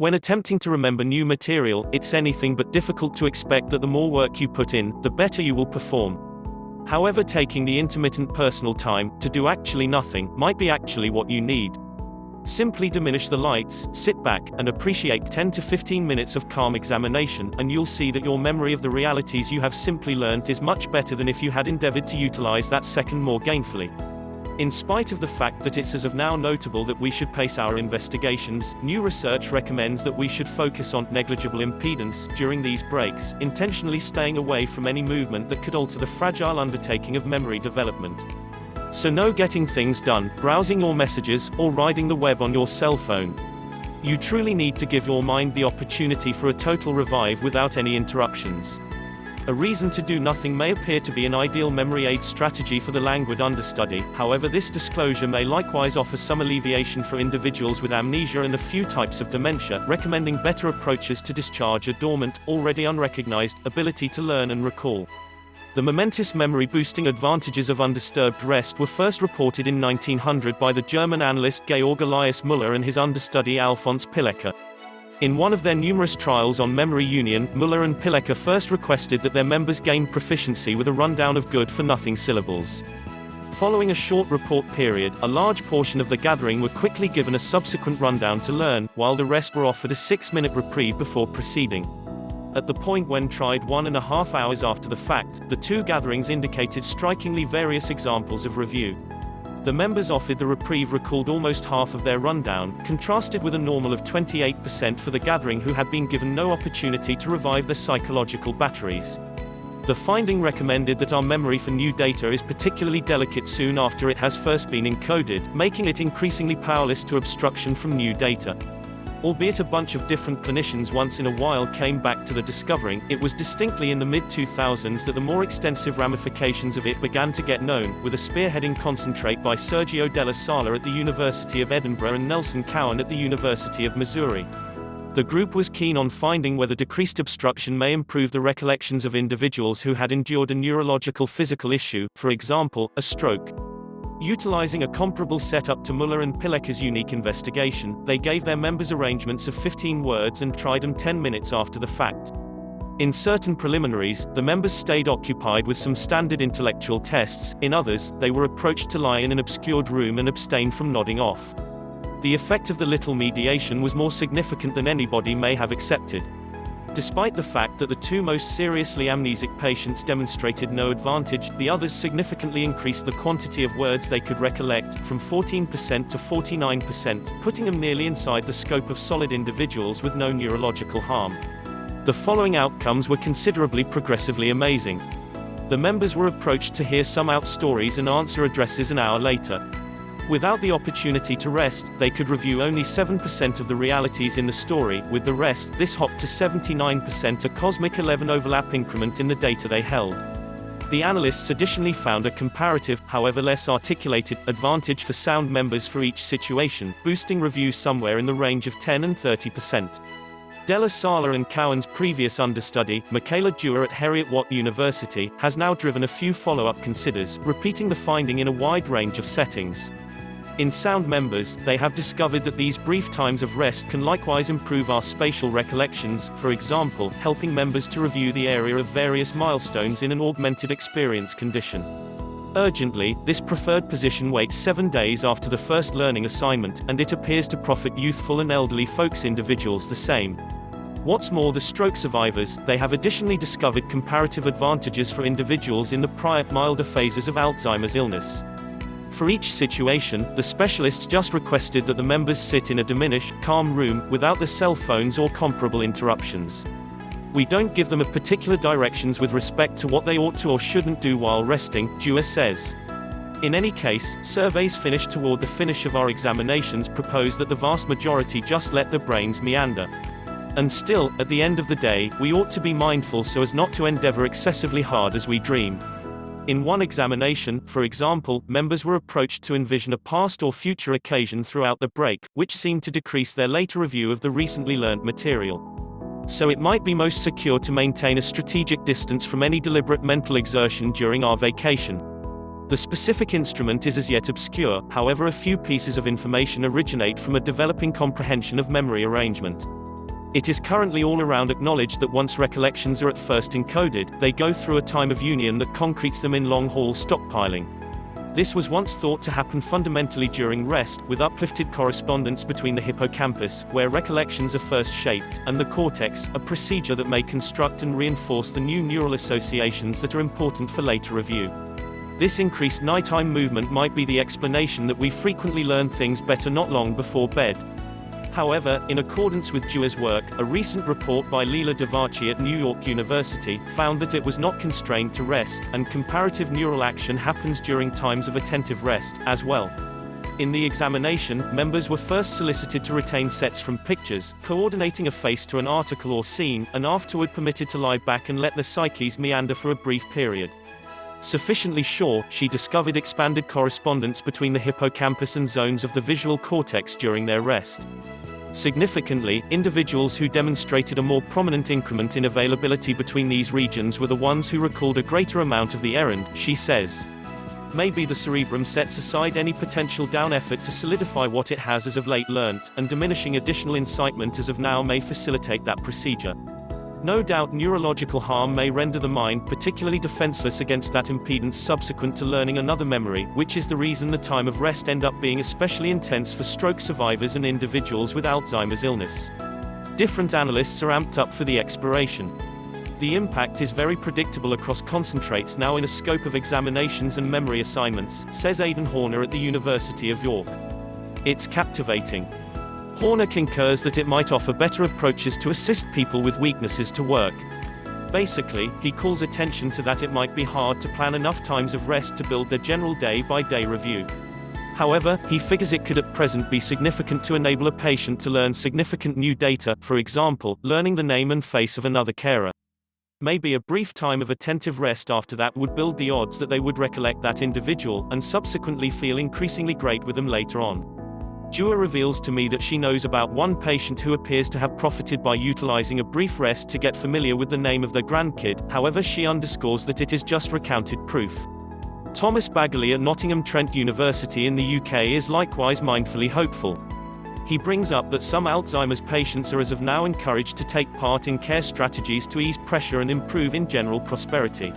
When attempting to remember new material, it's anything but difficult to expect that the more work you put in, the better you will perform. However, taking the intermittent personal time to do actually nothing might be actually what you need. Simply diminish the lights, sit back, and appreciate 10 to 15 minutes of calm examination, and you'll see that your memory of the realities you have simply learned is much better than if you had endeavored to utilize that second more gainfully. In spite of the fact that it's as of now notable that we should pace our investigations, new research recommends that we should focus on negligible impedance during these breaks, intentionally staying away from any movement that could alter the fragile undertaking of memory development. So no getting things done, browsing your messages, or riding the web on your cell phone. You truly need to give your mind the opportunity for a total revive without any interruptions. A reason to do nothing may appear to be an ideal memory aid strategy for the languid understudy, however this disclosure may likewise offer some alleviation for individuals with amnesia and a few types of dementia, recommending better approaches to discharge a dormant, already unrecognized, ability to learn and recall. The momentous memory-boosting advantages of undisturbed rest were first reported in 1900 by the German analyst Georg Elias Müller and his understudy Alfons Pilecker. In one of their numerous trials on memory union, Müller and Pilecker first requested that their members gain proficiency with a rundown of good-for-nothing syllables. Following a short report period, a large portion of the gathering were quickly given a subsequent rundown to learn, while the rest were offered a 6-minute reprieve before proceeding. At the point when tried 1.5 hours after the fact, the two gatherings indicated strikingly various examples of review. The members offered the reprieve recalled almost half of their rundown, contrasted with a normal of 28% for the gathering who had been given no opportunity to revive their psychological batteries. The finding recommended that our memory for new data is particularly delicate soon after it has first been encoded, making it increasingly powerless to obstruction from new data. Albeit a bunch of different clinicians once in a while came back to the discovering, it was distinctly in the mid-2000s that the more extensive ramifications of it began to get known, with a spearheading concentrate by Sergio Della Sala at the University of Edinburgh and Nelson Cowan at the University of Missouri. The group was keen on finding whether decreased obstruction may improve the recollections of individuals who had endured a neurological physical issue, for example, a stroke. Utilizing a comparable setup to Müller and Pilecker's unique investigation, they gave their members arrangements of 15 words and tried them 10 minutes after the fact. In certain preliminaries, the members stayed occupied with some standard intellectual tests, in others, they were approached to lie in an obscured room and abstain from nodding off. The effect of the little mediation was more significant than anybody may have accepted. Despite the fact that the two most seriously amnesic patients demonstrated no advantage, the others significantly increased the quantity of words they could recollect, from 14% to 49%, putting them nearly inside the scope of solid individuals with no neurological harm. The following outcomes were considerably progressively amazing. The members were approached to hear some out stories and answer addresses an hour later. Without the opportunity to rest, they could review only 7% of the realities in the story. With the rest, this hopped to 79%, a cosmic 11 overlap increment in the data they held. The analysts additionally found a comparative, however less articulated, advantage for sound members for each situation, boosting review somewhere in the range of 10 and 30%. Della Sala and Cowan's previous understudy, Michaela Dewar at Heriot-Watt University, has now driven a few follow-up considers, repeating the finding in a wide range of settings. In sound members, they have discovered that these brief times of rest can likewise improve our spatial recollections, for example, helping members to review the area of various milestones in an augmented experience condition. Urgently, this preferred position waits 7 days after the first learning assignment, and it appears to profit youthful and elderly folks individuals the same. What's more, the stroke survivors, they have additionally discovered comparative advantages for individuals in the prior, milder phases of Alzheimer's illness. For each situation, the specialists just requested that the members sit in a diminished, calm room, without the cell phones or comparable interruptions. We don't give them a particular directions with respect to what they ought to or shouldn't do while resting, Dewar says. In any case, surveys finished toward the finish of our examinations propose that the vast majority just let their brains meander. And still, at the end of the day, we ought to be mindful so as not to endeavor excessively hard as we dream. In one examination, for example, members were approached to envision a past or future occasion throughout the break, which seemed to decrease their later review of the recently learned material. So it might be most secure to maintain a strategic distance from any deliberate mental exertion during our vacation. The specific instrument is as yet obscure, however a few pieces of information originate from a developing comprehension of memory arrangement. It is currently all around acknowledged that once recollections are at first encoded, they go through a time of union that concretes them in long-haul stockpiling. This was once thought to happen fundamentally during rest, with uplifted correspondence between the hippocampus, where recollections are first shaped, and the cortex, a procedure that may construct and reinforce the new neural associations that are important for later review. This increased nighttime movement might be the explanation that we frequently learn things better not long before bed. However, in accordance with Dua's work, a recent report by Leela Devarchi at New York University found that it was not constrained to rest, and comparative neural action happens during times of attentive rest, as well. In the examination, members were first solicited to retain sets from pictures, coordinating a face to an article or scene, and afterward permitted to lie back and let their psyches meander for a brief period. Sufficiently sure, she discovered expanded correspondence between the hippocampus and zones of the visual cortex during their rest. Significantly, individuals who demonstrated a more prominent increment in availability between these regions were the ones who recalled a greater amount of the errand, she says. Maybe the cerebrum sets aside any potential down effort to solidify what it has as of late learnt, and diminishing additional incitement as of now may facilitate that procedure. No doubt neurological harm may render the mind particularly defenseless against that impedance subsequent to learning another memory, which is the reason the time of rest end up being especially intense for stroke survivors and individuals with Alzheimer's illness. Different analysts are amped up for the exploration. The impact is very predictable across concentrates now in a scope of examinations and memory assignments, says Aidan Horner at the University of York. It's captivating. Horner concurs that it might offer better approaches to assist people with weaknesses to work. Basically, he calls attention to that it might be hard to plan enough times of rest to build their general day-by-day review. However, he figures it could at present be significant to enable a patient to learn significant new data, for example, learning the name and face of another carer. Maybe a brief time of attentive rest after that would build the odds that they would recollect that individual, and subsequently feel increasingly great with them later on. Dua reveals to me that she knows about one patient who appears to have profited by utilizing a brief rest to get familiar with the name of their grandkid, however she underscores that it is just recounted proof. Thomas Bagley at Nottingham Trent University in the UK is likewise mindfully hopeful. He brings up that some Alzheimer's patients are as of now encouraged to take part in care strategies to ease pressure and improve in general prosperity.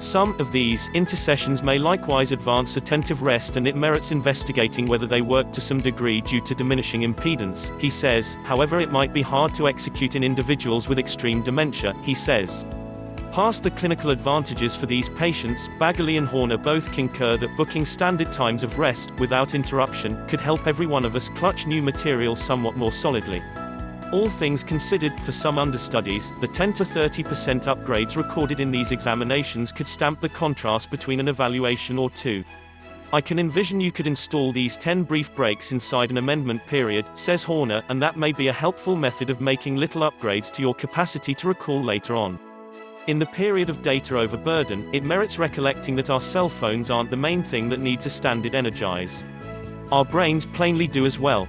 Some of these intercessions may likewise advance attentive rest, and it merits investigating whether they work to some degree due to diminishing impedance, he says. However, it might be hard to execute in individuals with extreme dementia, he says. Past the clinical advantages for these patients, Bagley and Horner both concur that booking standard times of rest, without interruption, could help every one of us clutch new material somewhat more solidly. All things considered, for some understudies, the 10 to 30% upgrades recorded in these examinations could stamp the contrast between an evaluation or two. I can envision you could install these 10 brief breaks inside an amendment period, says Horner, and that may be a helpful method of making little upgrades to your capacity to recall later on. In the period of data overburden, it merits recollecting that our cell phones aren't the main thing that needs a standard energize. Our brains plainly do as well.